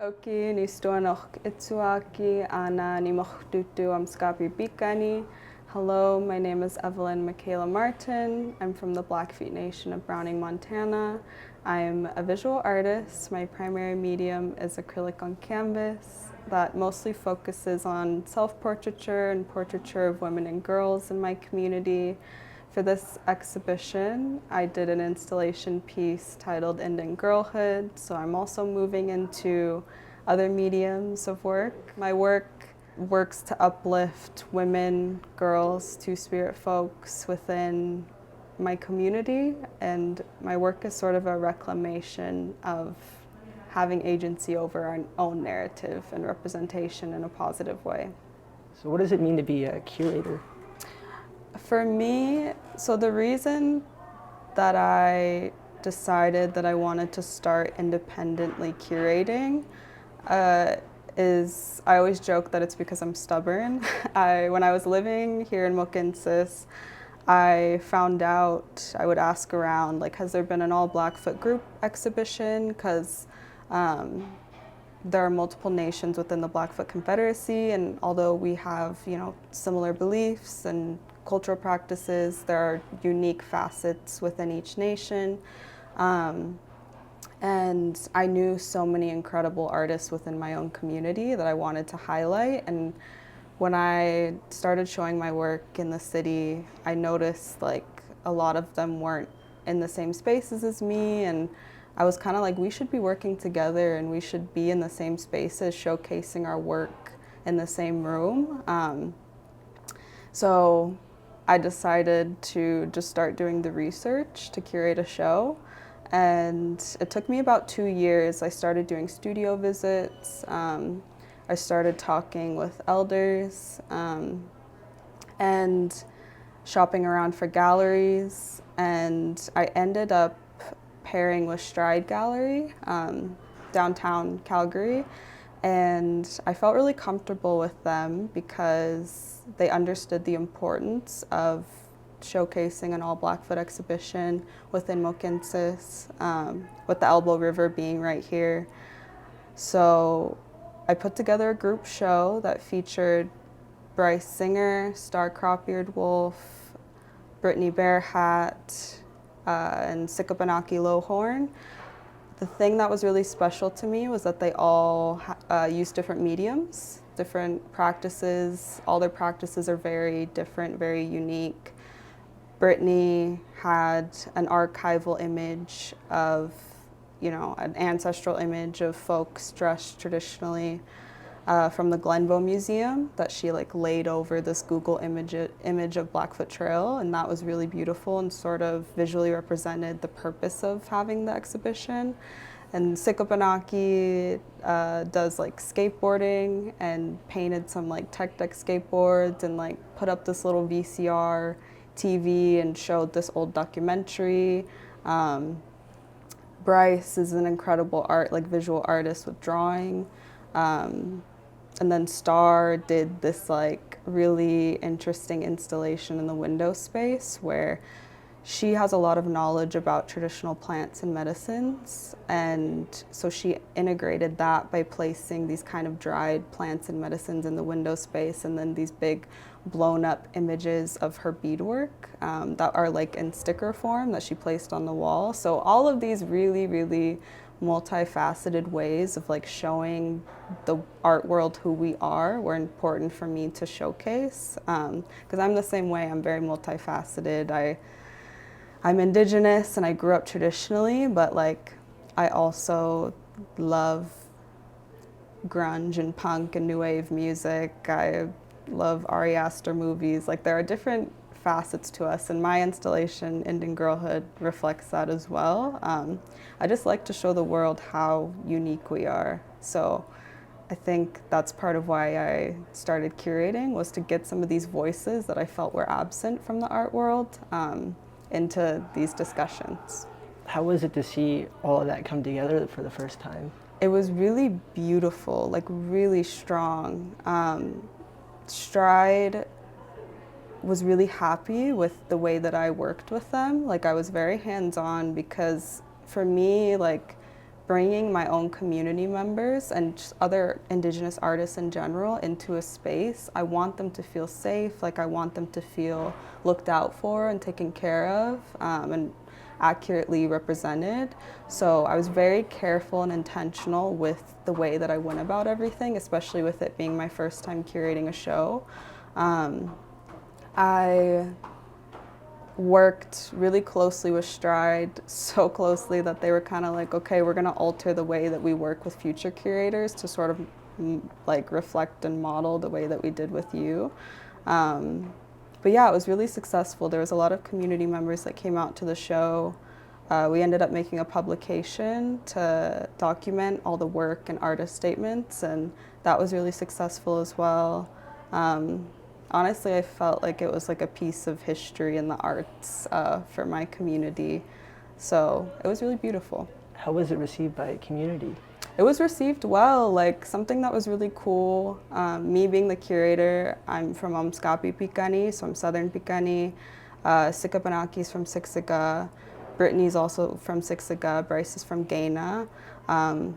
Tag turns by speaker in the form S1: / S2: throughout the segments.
S1: Oki nistuanoch itsuaki ana nimochtutu amskapi bikani. Hello, my name is Evelyn Mikayla Martin. I'm from the Blackfeet Nation of Browning, Montana. I'm a visual artist. My primary medium is acrylic on canvas that mostly focuses on self-portraiture and portraiture of women and girls in my community. For this exhibition, I did an installation piece titled Indian Girlhood, so I'm also moving into other mediums of work. My work works to uplift women, girls, two-spirit folks within my community, and my work is sort of a reclamation of having agency over our own narrative and representation in a positive way.
S2: So what does it mean to be a curator?
S1: For me, so the reason that I decided that I wanted to start independently curating is, I always joke that it's because I'm stubborn. When I was living here in Mohkinstsis, I found out, I would ask around, like, has there been an all Blackfoot group exhibition? Because there are multiple nations within the Blackfoot Confederacy, and although we have, similar beliefs and cultural practices, there are unique facets within each nation. And I knew so many incredible artists within my own community that I wanted to highlight. And when I started showing my work in the city, I noticed like a lot of them weren't in the same spaces as me, and I was kind of like, we should be working together and we should be in the same spaces, showcasing our work in the same room. So I decided to just start doing the research to curate a show. And it took me about 2 years. I started doing studio visits. I started talking with elders and shopping around for galleries. And I ended up pairing with Stride Gallery, downtown Calgary. And I felt really comfortable with them because they understood the importance of showcasing an all Blackfoot exhibition within Mohkinstsis, with the Elbow River being right here. So I put together a group show that featured Bryce Singer, Star Cropbeard Wolf, Brittany Bearhat, and Sikabanaki Lowhorn. The thing that was really special to me was that they all use different mediums, different practices. All their practices are very different, very unique. Brittany had an archival image of, an ancestral image of folks dressed traditionally from the Glenbow Museum that she laid over this Google image of Blackfoot Trail, and that was really beautiful and sort of visually represented the purpose of having the exhibition. And Sikabanaki does skateboarding and painted some tech deck skateboards and put up this little VCR TV and showed this old documentary. Bryce is an incredible visual artist with drawing. And then Star did this really interesting installation in the window space where she has a lot of knowledge about traditional plants and medicines, and so she integrated that by placing these kind of dried plants and medicines in the window space, and then these big blown up images of her beadwork that are in sticker form that she placed on the wall. So all of these really, really multifaceted ways of showing the art world who we are were important for me to showcase, because I'm the same way. I'm very multifaceted. I'm Indigenous and I grew up traditionally, but I also love grunge and punk and new wave music. I love Ari Aster movies. There are different facets to us, and my installation, Indian Girlhood, reflects that as well. I just like to show the world how unique we are. So I think that's part of why I started curating, was to get some of these voices that I felt were absent from the art world into these discussions.
S2: How was it to see all of that come together for the first time?
S1: It was really beautiful, really strong. Stride was really happy with the way that I worked with them. I was very hands-on because for me, bringing my own community members and just other Indigenous artists in general into a space. I want them to feel safe, like I want them to feel looked out for and taken care of, and accurately represented. So I was very careful and intentional with the way that I went about everything, especially with it being my first time curating a show. I worked really closely with Stride, so closely that they were kind of like, okay, we're going to alter the way that we work with future curators to sort of like reflect and model the way that we did with you. But yeah, it was really successful. There was a lot of community members that came out to the show. We ended up making a publication to document all the work and artist statements, and that was really successful as well. Honestly, I felt like it was like a piece of history in the arts for my community. So it was really beautiful.
S2: How was it received by community?
S1: It was received well, like something that was really cool. Me being the curator, I'm from Amskapi Pikani, so I'm Southern Pikani. Sika Panaki's from Siksika. Brittany's also from Siksika. Bryce is from Gaina.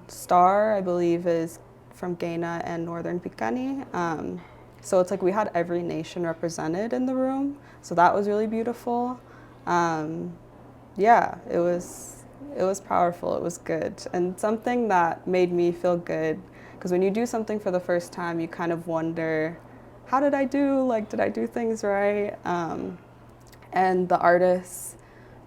S1: Star, I believe, is from Gaina and Northern Pikani. So it's like we had every nation represented in the room. So that was really beautiful. Yeah, it was powerful, it was good. And something that made me feel good, because when you do something for the first time, you kind of wonder, how did I do? Like, did I do things right? And the artists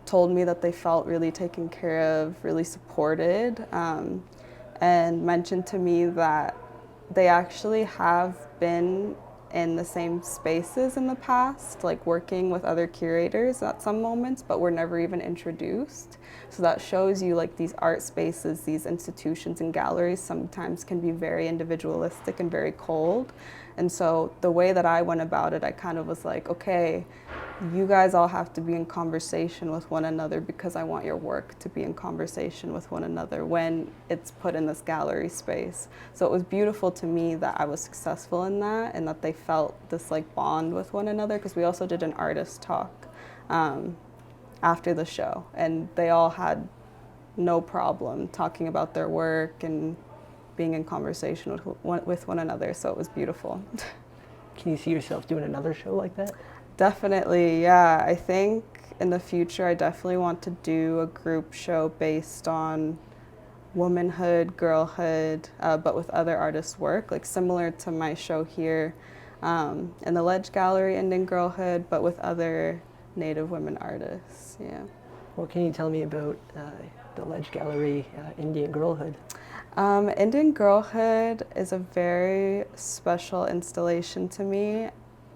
S1: told me that they felt really taken care of, really supported, and mentioned to me that they actually have been in the same spaces in the past, like working with other curators at some moments, but were never even introduced. So that shows you like these art spaces, these institutions and galleries sometimes can be very individualistic and very cold. And so the way that I went about it, I kind of was like, okay, you guys all have to be in conversation with one another because I want your work to be in conversation with one another when it's put in this gallery space. So it was beautiful to me that I was successful in that and that they felt this like bond with one another, because we also did an artist talk after the show, and they all had no problem talking about their work and being in conversation with one another. So it was beautiful.
S2: Can you see yourself doing another show like that?
S1: Definitely, yeah. I think in the future I definitely want to do a group show based on womanhood, girlhood, but with other artists' work, like similar to my show here in the Ledge Gallery, Indian Girlhood, but with other Native women artists, yeah.
S2: What can you tell me about the Ledge Gallery, Indian Girlhood?
S1: Indian Girlhood is a very special installation to me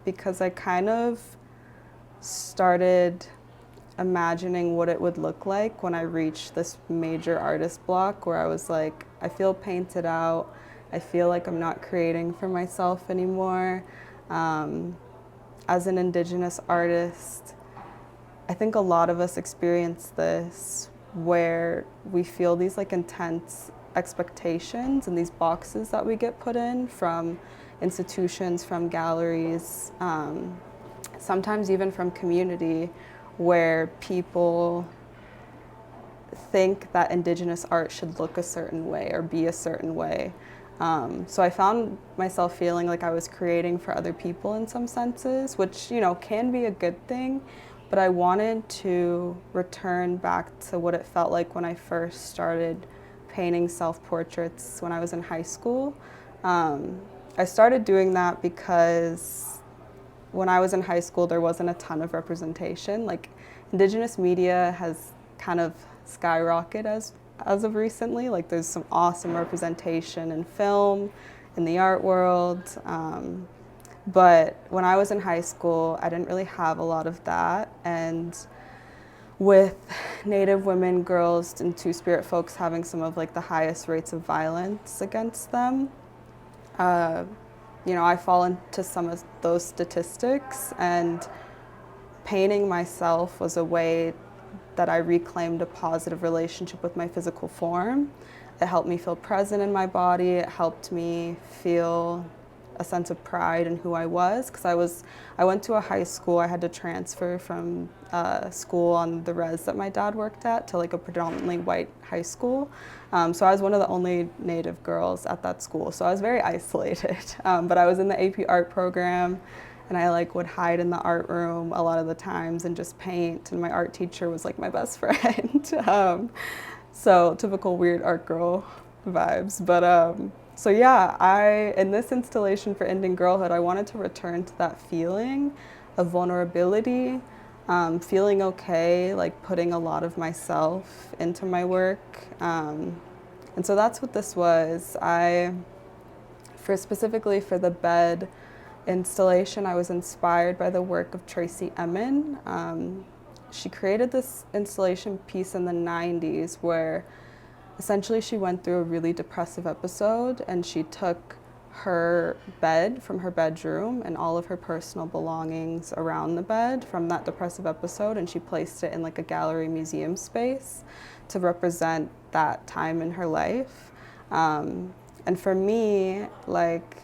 S1: because I kind of started imagining what it would look like when I reached this major artist block where I was like, I feel painted out. I feel like I'm not creating for myself anymore. As an Indigenous artist, I think a lot of us experience this where we feel these like intense expectations and these boxes that we get put in from institutions, from galleries, sometimes even from community, where people think that Indigenous art should look a certain way or be a certain way. So I found myself feeling like I was creating for other people in some senses, which, you know, can be a good thing, but I wanted to return back to what it felt like when I first started painting self-portraits when I was in high school. I started doing that because when I was in high school, there wasn't a ton of representation. Like, Indigenous media has kind of skyrocketed as of recently. Like, there's some awesome representation in film, in the art world. But when I was in high school, I didn't really have a lot of that. And with Native women, girls, and Two-Spirit folks having some of like the highest rates of violence against them, you know, I fall into some of those statistics, and painting myself was a way that I reclaimed a positive relationship with my physical form. It helped me feel present in my body. It helped me feel a sense of pride in who I was, because I went to a high school. I had to transfer from school on the res that my dad worked at to like a predominantly white high school. So I was one of the only Native girls at that school. So I was very isolated. But I was in the AP art program, and I like would hide in the art room a lot of the times and just paint. And my art teacher was like my best friend. So typical weird art girl vibes. But so yeah, in this installation for Indian Girlhood, I wanted to return to that feeling of vulnerability, feeling okay, like putting a lot of myself into my work. And so that's what this was. Specifically for the bed installation, I was inspired by the work of Tracy Emin. She created this installation piece in the 90s where essentially she went through a really depressive episode, and she took her bed from her bedroom and all of her personal belongings around the bed from that depressive episode, and she placed it in like a gallery museum space to represent that time in her life. And for me, like,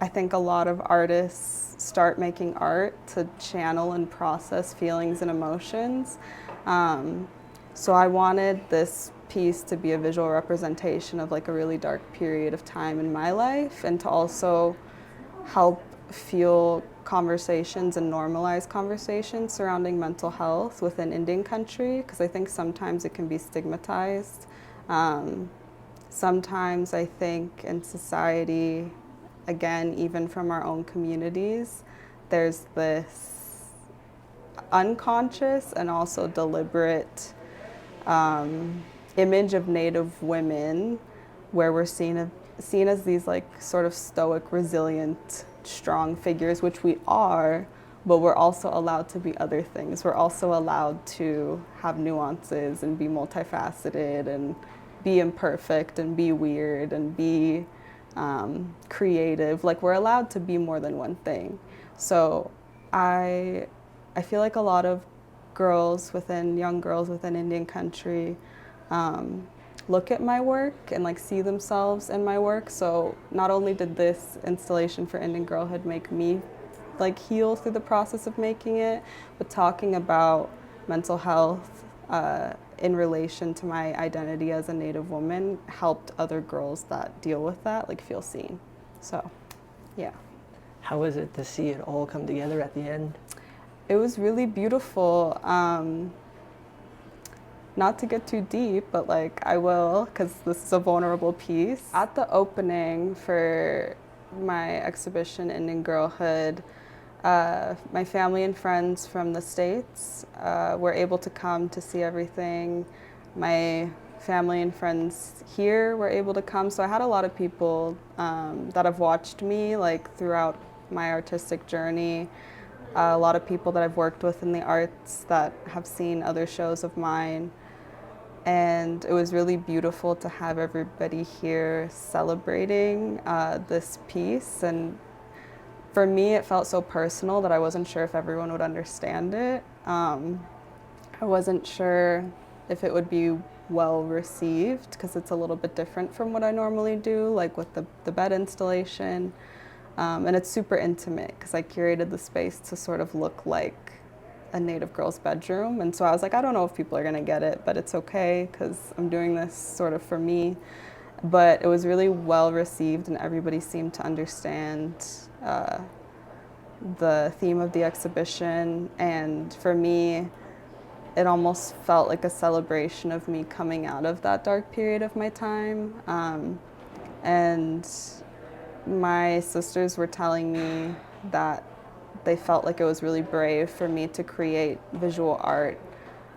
S1: I think a lot of artists start making art to channel and process feelings and emotions. So I wanted this piece to be a visual representation of like a really dark period of time in my life, and to also help fuel conversations and normalize conversations surrounding mental health within Indian country, because I think sometimes it can be stigmatized. Sometimes I think in society, again, even from our own communities, there's this unconscious and also deliberate image of Native women where we're seen as these like sort of stoic, resilient, strong figures, which we are, but we're also allowed to be other things. We're also allowed to have nuances and be multifaceted and be imperfect and be weird and be creative. Like, we're allowed to be more than one thing. So I feel like a lot of young girls within Indian country look at my work and like see themselves in my work. So not only did this installation for Indian Girlhood make me like heal through the process of making it, but talking about mental health in relation to my identity as a Native woman helped other girls that deal with that like feel seen. So yeah.
S2: How was it to see it all come together at the end?
S1: It was really beautiful. Not to get too deep, but like I will, because this is a vulnerable piece. At the opening for my exhibition Indian Girlhood, my family and friends from the States were able to come to see everything. My family and friends here were able to come. So I had a lot of people that have watched me like throughout my artistic journey. A lot of people that I've worked with in the arts that have seen other shows of mine. And it was really beautiful to have everybody here celebrating this piece. And for me, it felt so personal that I wasn't sure if everyone would understand it. I wasn't sure if it would be well received, because it's a little bit different from what I normally do, like with the bed installation. And it's super intimate, because I curated the space to sort of look like a Native girl's bedroom. And so I was like, I don't know if people are gonna get it, but it's okay, because I'm doing this sort of for me. But it was really well received, and everybody seemed to understand the theme of the exhibition. And for me, it almost felt like a celebration of me coming out of that dark period of my time. And my sisters were telling me that they felt like it was really brave for me to create visual art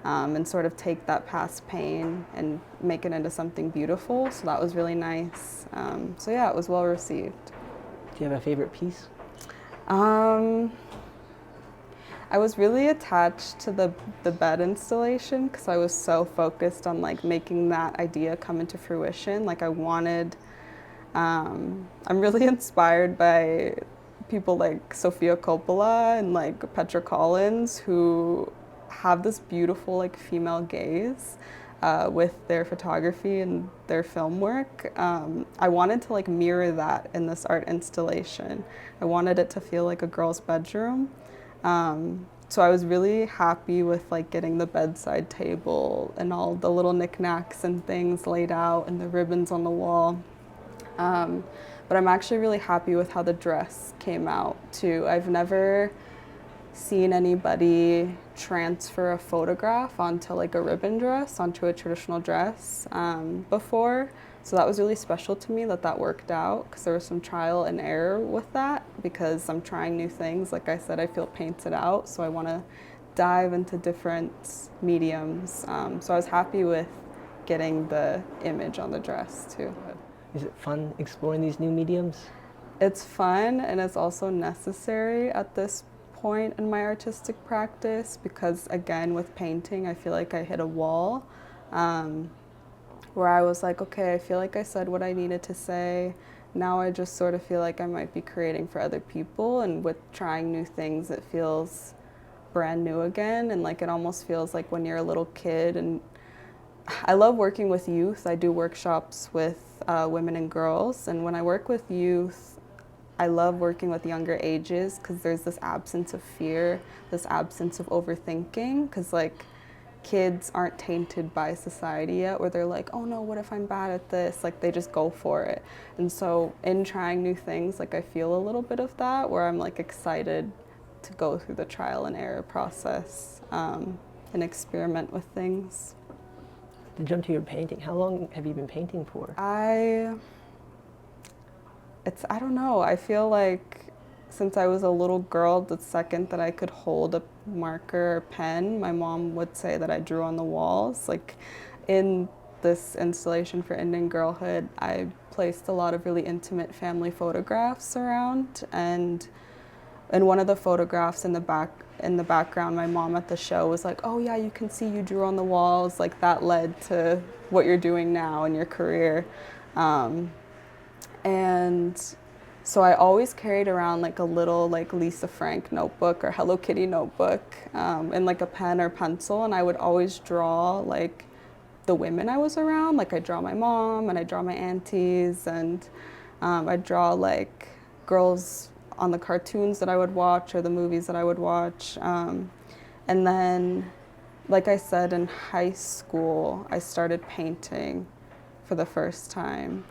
S1: and sort of take that past pain and make it into something beautiful. So that was really nice. So yeah, it was well received.
S2: Do you have a favorite piece?
S1: I was really attached to the bed installation, because I was so focused on like making that idea come into fruition. Like I wanted, I'm really inspired by people like Sofia Coppola and like Petra Collins, who have this beautiful like female gaze. with their photography and their film work. I wanted to like mirror that in this art installation. I wanted it to feel like a girl's bedroom. So I was really happy with like getting the bedside table and all the little knickknacks and things laid out and the ribbons on the wall. But I'm actually really happy with how the dress came out too. I've never seen anybody transfer a photograph onto like a ribbon dress, onto a traditional dress before. So that was really special to me that that worked out, because there was some trial and error with that, because I'm trying new things. Like I said, I feel painted out, so I want to dive into different mediums. So I was happy with getting the image on the dress too.
S2: Is it fun exploring these new mediums?
S1: It's fun, and it's also necessary at this point in my artistic practice, because again, with painting, I feel like I hit a wall where I was like, okay, I feel like I said what I needed to say. Now I just sort of feel like I might be creating for other people, and with trying new things, it feels brand new again, and like it almost feels like when you're a little kid. And I love working with youth. I do workshops with women and girls, and when I work with youth, I love working with younger ages, because there's this absence of fear, this absence of overthinking, because like kids aren't tainted by society yet, where they're like, oh no, what if I'm bad at this? Like they just go for it. And so in trying new things, like I feel a little bit of that, where I'm like excited to go through the trial and error process and experiment with things.
S2: To jump to your painting, how long have you been painting for?
S1: I don't know, I feel like since I was a little girl, the second that I could hold a marker or pen, my mom would say that I drew on the walls. Like in this installation for Indian Girlhood, I placed a lot of really intimate family photographs around, and in one of the photographs in the background, my mom at the show was like, oh yeah, you can see you drew on the walls. Like that led to what you're doing now in your career. And so I always carried around like a little like Lisa Frank notebook or Hello Kitty notebook and like a pen or pencil, and I would always draw like the women I was around. Like I draw my mom and I draw my aunties, and I draw like girls on the cartoons that I would watch or the movies that I would watch. And then, like I said, in high school, I started painting for the first time.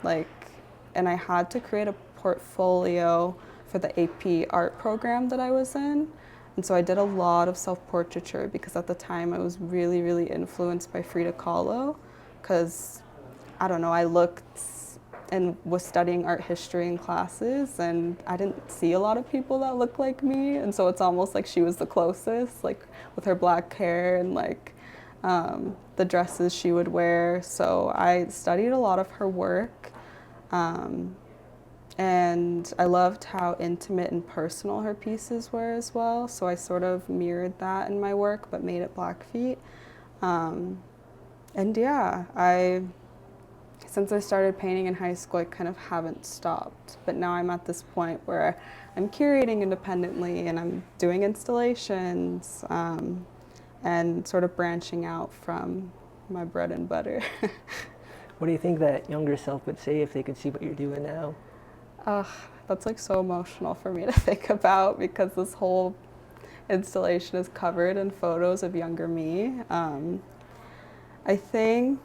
S1: And I had to create a portfolio for the AP art program that I was in. And so I did a lot of self-portraiture, because at the time I was really, really influenced by Frida Kahlo, because, I don't know, I looked and was studying art history in classes, and I didn't see a lot of people that looked like me. And so it's almost like she was the closest, like with her black hair and like the dresses she would wear. So I studied a lot of her work. And I loved how intimate and personal her pieces were as well. So I sort of mirrored that in my work, but made it Blackfeet. And yeah, since I started painting in high school, I kind of haven't stopped. But now I'm at this point where I'm curating independently, and I'm doing installations and sort of branching out from my bread and butter.
S2: What do you think that younger self would say if they could see what you're doing now?
S1: That's like so emotional for me to think about, because this whole installation is covered in photos of younger me. I think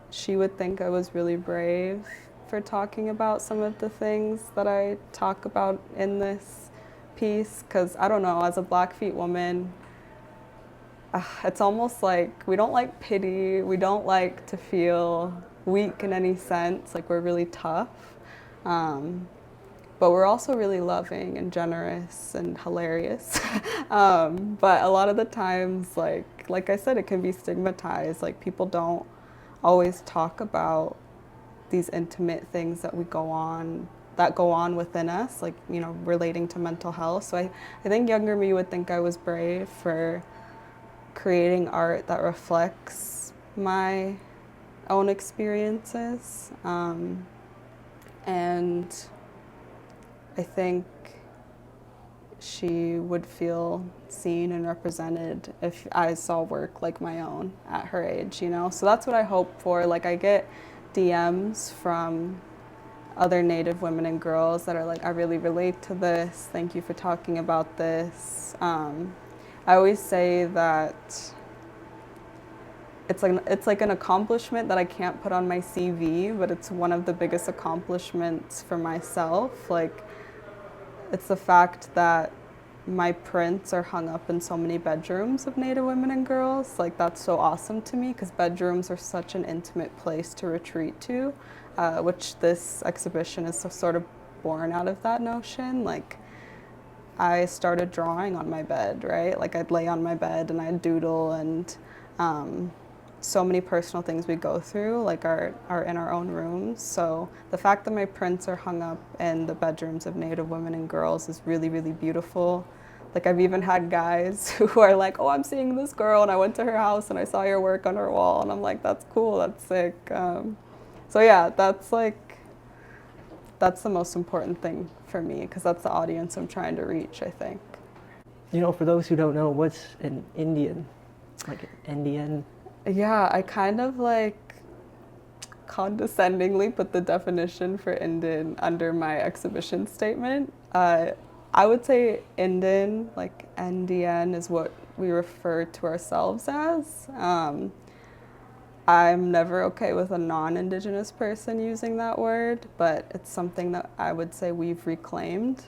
S1: she would think I was really brave for talking about some of the things that I talk about in this piece, because I don't know, as a Blackfeet woman, it's almost like we don't like pity, we don't like to feel weak in any sense, like we're really tough. But we're also really loving and generous and hilarious. But a lot of the times, like I said, it can be stigmatized. Like people don't always talk about these intimate things that go on within us, like, you know, relating to mental health. So I think younger me would think I was brave for creating art that reflects my own experiences. And I think she would feel seen and represented if I saw work like my own at her age, you know? So that's what I hope for. Like, I get DMs from other Native women and girls that are like, I really relate to this. Thank you for talking about this. I always say that it's like an accomplishment that I can't put on my CV, but it's one of the biggest accomplishments for myself. Like, it's the fact that my prints are hung up in so many bedrooms of Native women and girls. Like, that's so awesome to me because bedrooms are such an intimate place to retreat to, which this exhibition is sort of born out of that notion. Like, I started drawing on my bed, right? Like, I'd lay on my bed and I'd doodle, and so many personal things we go through like are in our own rooms. So the fact that my prints are hung up in the bedrooms of Native women and girls is really, really beautiful. Like, I've even had guys who are like, oh, I'm seeing this girl and I went to her house and I saw your work on her wall. And I'm like, that's cool, that's sick. So yeah, that's the most important thing for me because that's the audience I'm trying to reach, I think.
S2: You know, for those who don't know, what's an Indian? Like an Indian?
S1: Yeah, I kind of like condescendingly put the definition for Indian under my exhibition statement. I would say Indian, like NDN, is what we refer to ourselves as. I'm never okay with a non-Indigenous person using that word, but it's something that I would say we've reclaimed.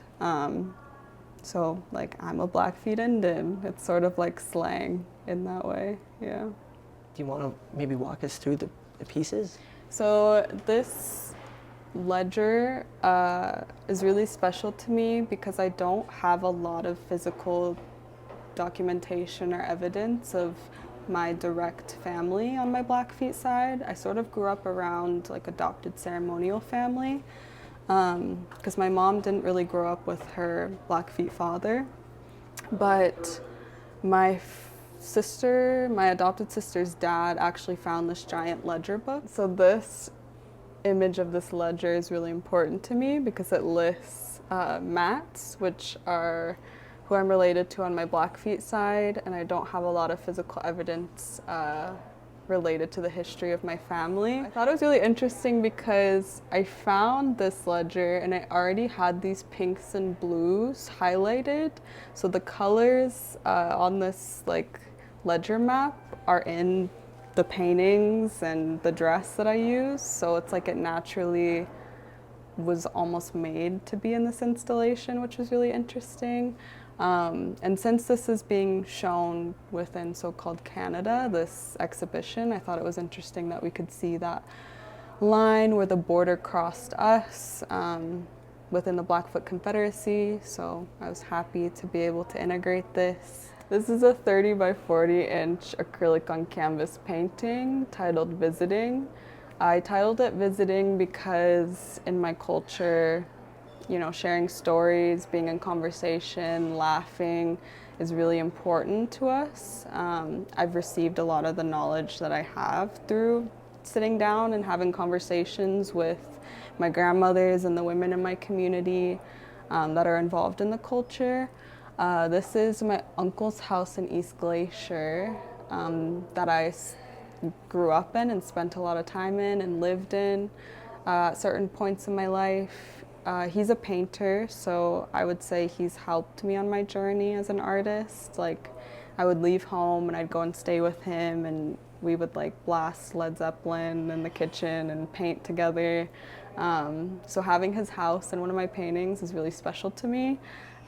S1: So, like, I'm a Blackfeet Indian. It's sort of like slang in that way, yeah.
S2: Do you want to maybe walk us through the pieces?
S1: So this ledger is really special to me because I don't have a lot of physical documentation or evidence of my direct family on my Blackfeet side. I sort of grew up around like adopted ceremonial family because my mom didn't really grow up with her Blackfeet father, but my adopted sister's dad actually found this giant ledger book. So this image of this ledger is really important to me because it lists Mats, which are who I'm related to on my Blackfeet side, and I don't have a lot of physical evidence related to the history of my family. I thought it was really interesting because I found this ledger and I already had these pinks and blues highlighted. So the colors on this like ledger map are in the paintings and the dress that I use. So it's like it naturally was almost made to be in this installation, which was really interesting. And since this is being shown within so-called Canada, this exhibition, I thought it was interesting that we could see that line where the border crossed us within the Blackfoot Confederacy. So I was happy to be able to integrate this. This is a 30 by 40 inch acrylic on canvas painting titled Visiting. I titled it Visiting because in my culture, you know, sharing stories, being in conversation, laughing is really important to us. I've received a lot of the knowledge that I have through sitting down and having conversations with my grandmothers and the women in my community that are involved in the culture. This is my uncle's house in East Glacier that I grew up in and spent a lot of time in and lived in at certain points in my life. He's a painter, so I would say he's helped me on my journey as an artist. Like, I would leave home and I'd go and stay with him, and we would like blast Led Zeppelin in the kitchen and paint together. So having his house in one of my paintings is really special to me.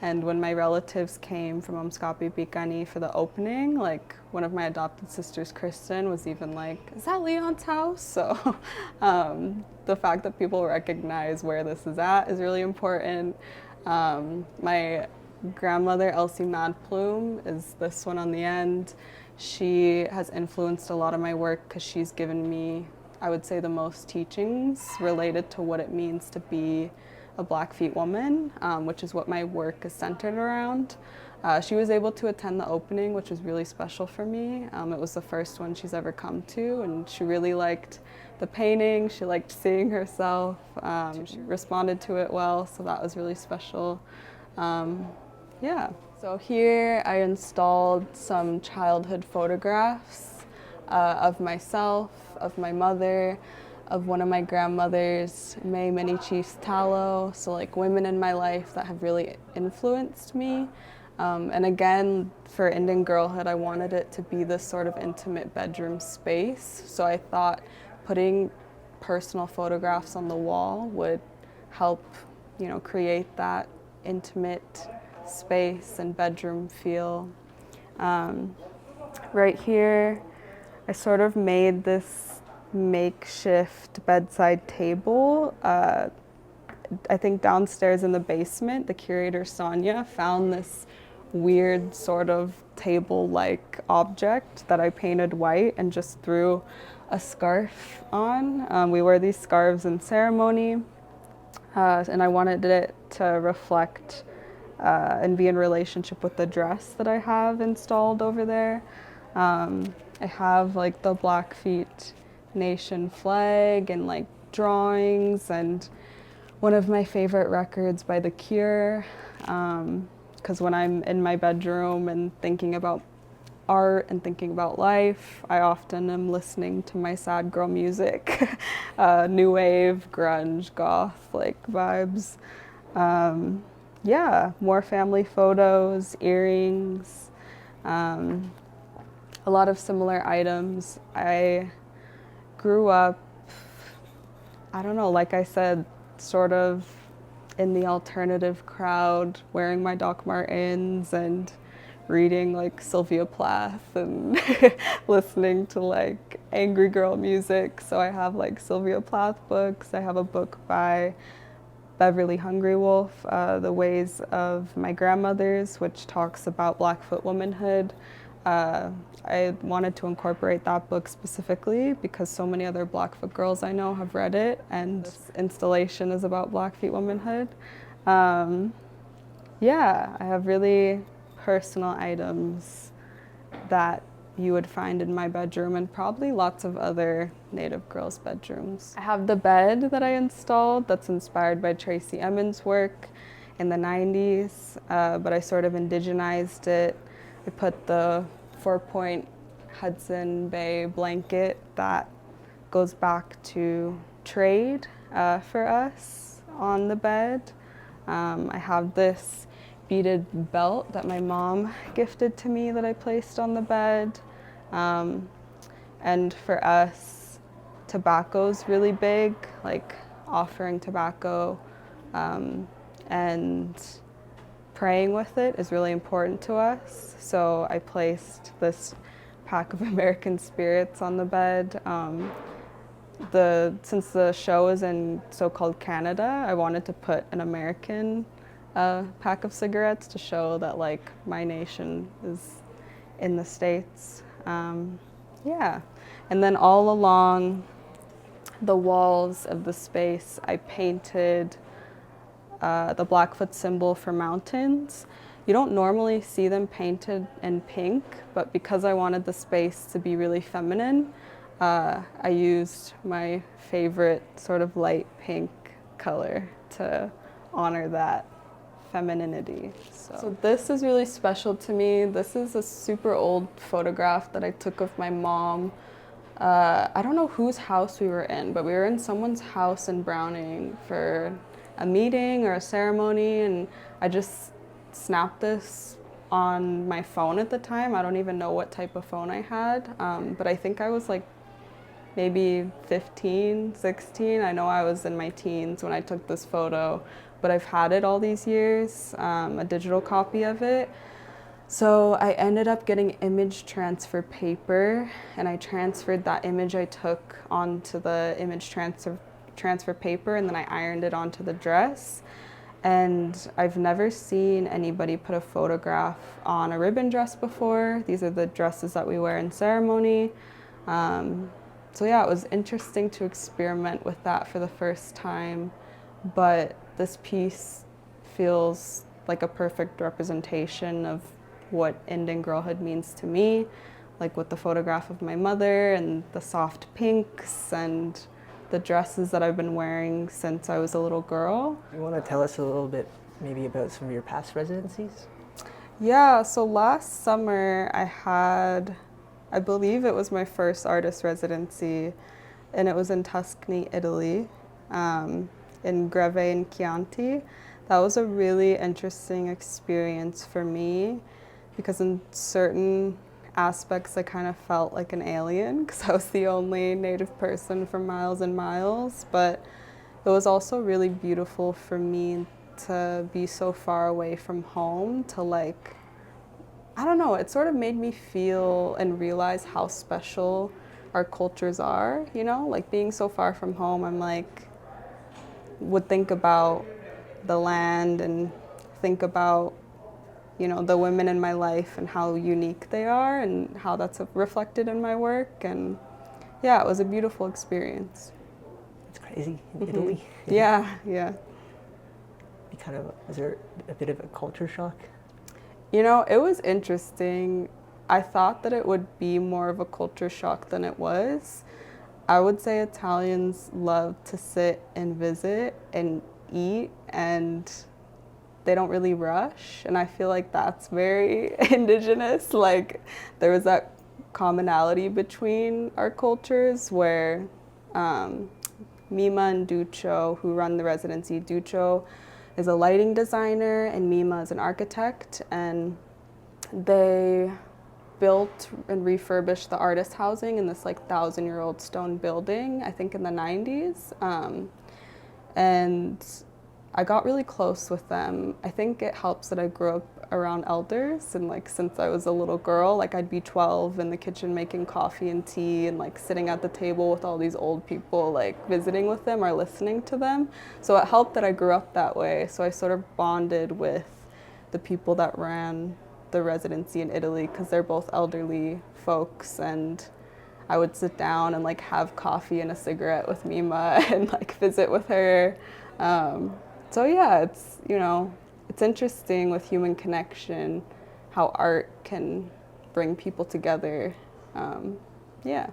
S1: And when my relatives came from Amskapi Bikani for the opening, like one of my adopted sisters, Kristen, was even like, is that Leon's house? So the fact that people recognize where this is at is really important. My grandmother, Elsie Madplume, is this one on the end. She has influenced a lot of my work because she's given me, I would say, the most teachings related to what it means to be a Blackfeet woman, which is what my work is centered around. She was able to attend the opening, which was really special for me. It was the first one she's ever come to, and she really liked the painting. She liked seeing herself. She responded to it well, so that was really special. Yeah. So here I installed some childhood photographs of myself, of my mother, of one of my grandmothers, May Minnie Chiefs Tallow, so like women in my life that have really influenced me. And again, for Indian Girlhood, I wanted it to be this sort of intimate bedroom space. So I thought putting personal photographs on the wall would help, create that intimate space and bedroom feel. Right here, I sort of made this makeshift bedside table. I think downstairs in the basement, the curator Sonia found this weird sort of table-like object that I painted white and just threw a scarf on. We wear these scarves in ceremony, and I wanted it to reflect and be in relationship with the dress that I have installed over there. I have like the Blackfeet Nation flag and like drawings and one of my favorite records by The Cure, because when I'm in my bedroom and thinking about art and thinking about life, I often am listening to my sad girl music, new wave, grunge, goth like vibes. Yeah, more family photos, earrings, a lot of similar items. I grew up, I don't know, like I said, sort of in the alternative crowd, wearing my Doc Martens and reading like Sylvia Plath and listening to like angry girl music. So I have like Sylvia Plath books. I have a book by Beverly Hungry Wolf, The Ways of My Grandmothers, which talks about Blackfoot womanhood. I wanted to incorporate that book specifically because so many other Blackfoot girls I know have read it, and this installation is about Blackfeet womanhood. Yeah, I have really personal items that you would find in my bedroom and probably lots of other Native girls' bedrooms. I have the bed that I installed that's inspired by Tracy Emin's work in the 90s, but I sort of indigenized it. I put the 4-point Hudson Bay blanket that goes back to trade for us on the bed. I have this beaded belt that my mom gifted to me that I placed on the bed. And for us, tobacco's really big, like offering tobacco and praying with it is really important to us. So I placed this pack of American Spirits on the bed. Since the show is in so-called Canada, I wanted to put an American pack of cigarettes to show that like my nation is in the States. Yeah, and then all along the walls of the space, I painted the Blackfoot symbol for mountains. You don't normally see them painted in pink, but because I wanted the space to be really feminine, I used my favorite sort of light pink color to honor that femininity. So this is really special to me. This is a super old photograph that I took of my mom. I don't know whose house we were in, but we were in someone's house in Browning for a meeting or a ceremony, and I just snapped this on my phone at the time. I don't even know what type of phone I had, but I think I was like maybe 15, 16. I know I was in my teens when I took this photo, but I've had it all these years, a digital copy of it. So I ended up getting image transfer paper, and I transferred that image I took onto the image transfer paper, and then I ironed it onto the dress. And I've never seen anybody put a photograph on a ribbon dress before. These are the dresses that we wear in ceremony. So yeah, it was interesting to experiment with that for the first time, but this piece feels like a perfect representation of what Indian girlhood means to me, like with the photograph of my mother and the soft pinks and the dresses that I've been wearing since I was a little girl.
S2: You want to tell us a little bit maybe about some of your past residencies?
S1: Yeah, so last summer I believe it was my first artist residency, and it was in Tuscany, Italy, um, in Greve and Chianti. That was a really interesting experience for me because in certain aspects I kind of felt like an alien because I was the only native person for miles and miles, but it was also really beautiful for me to be so far away from home to like, I don't know, it sort of made me feel and realize how special our cultures are, you know? Like being so far from home, I'm like, would think about the land and think about, you know, the women in my life and how unique they are and how that's reflected in my work. And yeah, it was a beautiful experience.
S2: It's crazy in Italy.
S1: Yeah, yeah.
S2: Was there a bit of a culture shock?
S1: You know, it was interesting. I thought that it would be more of a culture shock than it was. I would say Italians love to sit and visit and eat, and they don't really rush. And I feel like that's very indigenous. Like, there was that commonality between our cultures where um, Mima and Duccio, who run the residency, Duccio is a lighting designer and Mima is an architect, and they built and refurbished the artist housing in this like 1,000-year-old stone building, I think in the 90s. And I got really close with them. I think it helps that I grew up around elders, and like since I was a little girl, like I'd be 12 in the kitchen making coffee and tea and like sitting at the table with all these old people, like visiting with them or listening to them. So it helped that I grew up that way. So I sort of bonded with the people that ran the residency in Italy because they're both elderly folks, and I would sit down and like have coffee and a cigarette with Mima and like visit with her. So yeah, it's, you know, it's interesting with human connection how art can bring people together. Yeah.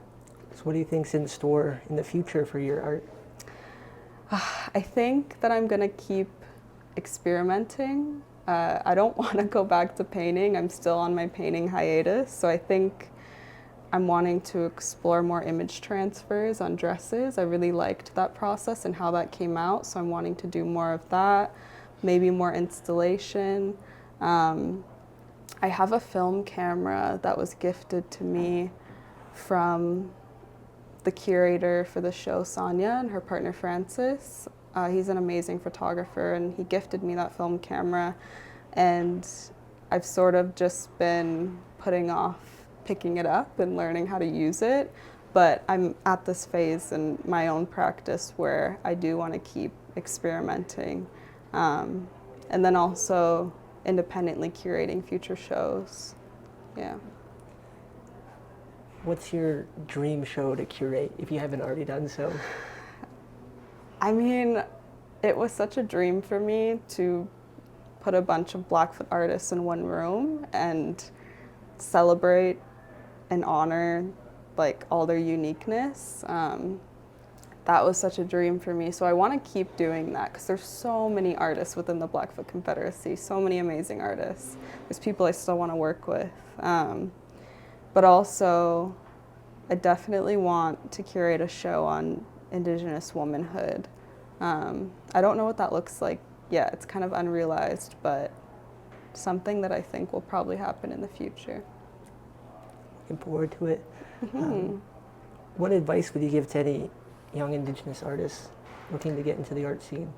S2: So what do you think's in store in the future for your art?
S1: I think that I'm gonna keep experimenting. I don't want to go back to painting. I'm still on my painting hiatus, so I think I'm wanting to explore more image transfers on dresses. I really liked that process and how that came out, so I'm wanting to do more of that, maybe more installation. I have a film camera that was gifted to me from the curator for the show, Sonia, and her partner Francis. He's an amazing photographer, and he gifted me that film camera, and I've sort of just been putting off picking it up and learning how to use it, but I'm at this phase in my own practice where I do want to keep experimenting, and then also independently curating future shows. Yeah.
S2: What's your dream show to curate if you haven't already done so?
S1: I mean, it was such a dream for me to put a bunch of Blackfoot artists in one room and celebrate and honor like all their uniqueness. That was such a dream for me. So I want to keep doing that because there's so many artists within the Blackfoot Confederacy, so many amazing artists. There's people I still want to work with. But also, I definitely want to curate a show on Indigenous womanhood. I don't know what that looks like yet. It's kind of unrealized, but something that I think will probably happen in the future.
S2: Looking forward to it. What advice would you give to any young Indigenous artists looking to get into the art scene?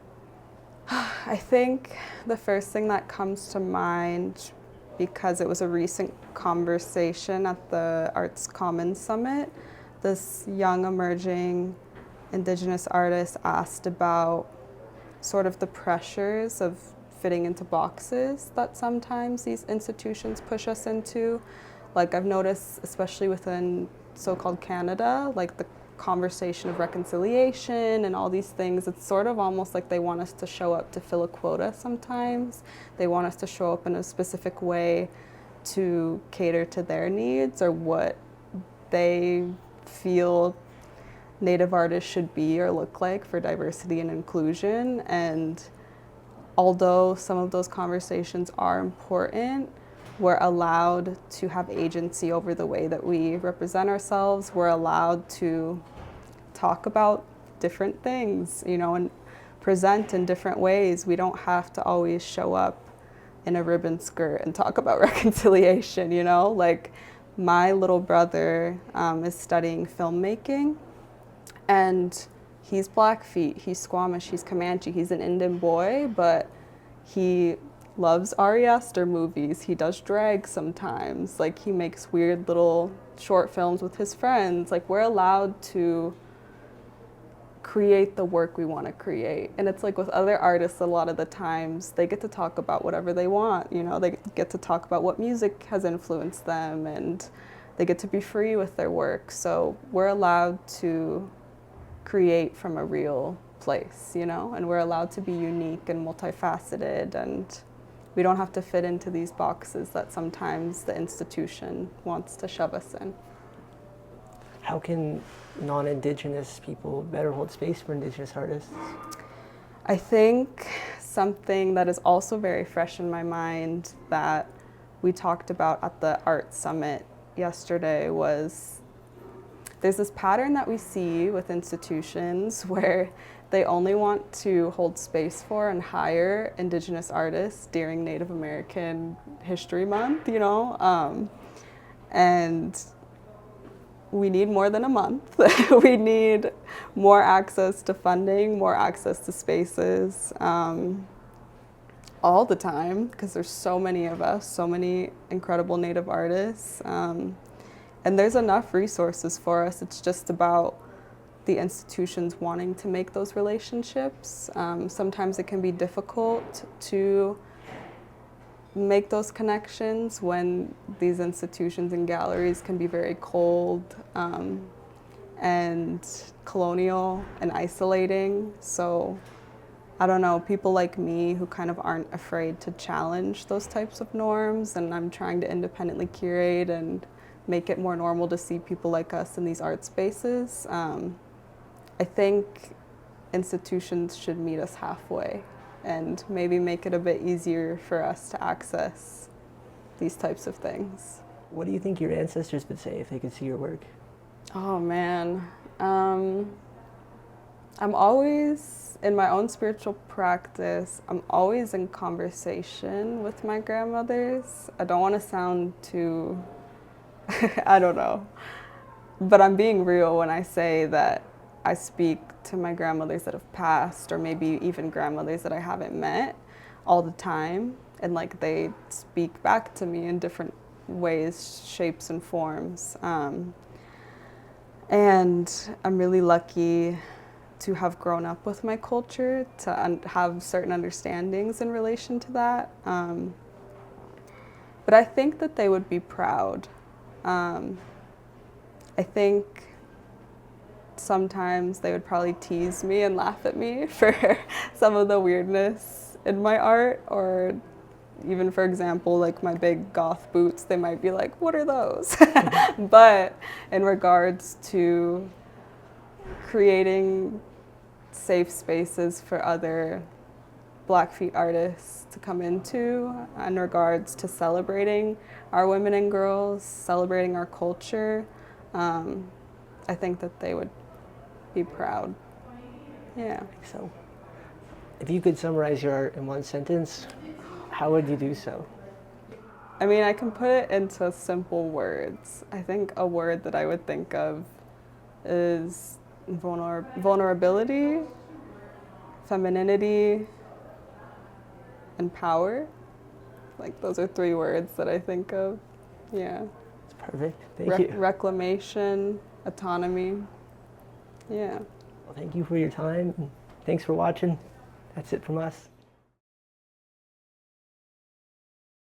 S1: I think the first thing that comes to mind, because it was a recent conversation at the Arts Commons Summit, this young emerging Indigenous artist asked about sort of the pressures of fitting into boxes that sometimes these institutions push us into. Like I've noticed, especially within so-called Canada, like the conversation of reconciliation and all these things, it's sort of almost like they want us to show up to fill a quota sometimes. They want us to show up in a specific way to cater to their needs or what they feel Native artists should be or look like for diversity and inclusion. And although some of those conversations are important, we're allowed to have agency over the way that we represent ourselves. We're allowed to talk about different things, you know, and present in different ways. We don't have to always show up in a ribbon skirt and talk about reconciliation, you know? Like, my little brother is studying filmmaking, and he's Blackfeet, he's Squamish, he's Comanche, he's an Indian boy, but he loves Ari Aster movies. He does drag sometimes. Like, he makes weird little short films with his friends. Like, we're allowed to create the work we want to create. And it's like with other artists, a lot of the times they get to talk about whatever they want, you know, they get to talk about what music has influenced them, and they get to be free with their work. So we're allowed to create from a real place, you know, and we're allowed to be unique and multifaceted, and we don't have to fit into these boxes that sometimes the institution wants to shove us in.
S2: How can non-Indigenous people better hold space for Indigenous artists?
S1: I think something that is also very fresh in my mind that we talked about at the art summit yesterday was there's this pattern that we see with institutions where they only want to hold space for and hire Indigenous artists during Native American History Month, you know, and we need more than a month. We need more access to funding, more access to spaces, all the time, because there's so many of us, so many incredible Native artists, and there's enough resources for us. It's just about the institutions wanting to make those relationships. Sometimes it can be difficult to make those connections when these institutions and galleries can be very cold and colonial and isolating. So I don't know, people like me who kind of aren't afraid to challenge those types of norms, and I'm trying to independently curate and make it more normal to see people like us in these art spaces. I think institutions should meet us halfway and maybe make it a bit easier for us to access these types of things.
S2: What do you think your ancestors would say if they could see your work?
S1: Oh man, I'm always, in my own spiritual practice, I'm always in conversation with my grandmothers. I don't want to sound too, I don't know, but I'm being real when I say that I speak to my grandmothers that have passed, or maybe even grandmothers that I haven't met, all the time, and like they speak back to me in different ways, shapes, and forms. And I'm really lucky to have grown up with my culture, to have certain understandings in relation to that. But I think that they would be proud. I think sometimes they would probably tease me and laugh at me for some of the weirdness in my art, or even, for example, like my big goth boots, they might be like, what are those? But in regards to creating safe spaces for other Blackfeet artists to come into, in regards to celebrating our women and girls, celebrating our culture, I think that they would be proud. Yeah.
S2: So, if you could summarize your art in one sentence, how would you do so?
S1: I mean, I can put it into simple words. I think a word that I would think of is vulnerability, femininity, and power. Like, those are 3 words that I think of. Yeah.
S2: That's perfect. Thank you.
S1: Reclamation, autonomy. Yeah.
S2: Well, thank you for your time. Thanks for watching. That's it from us.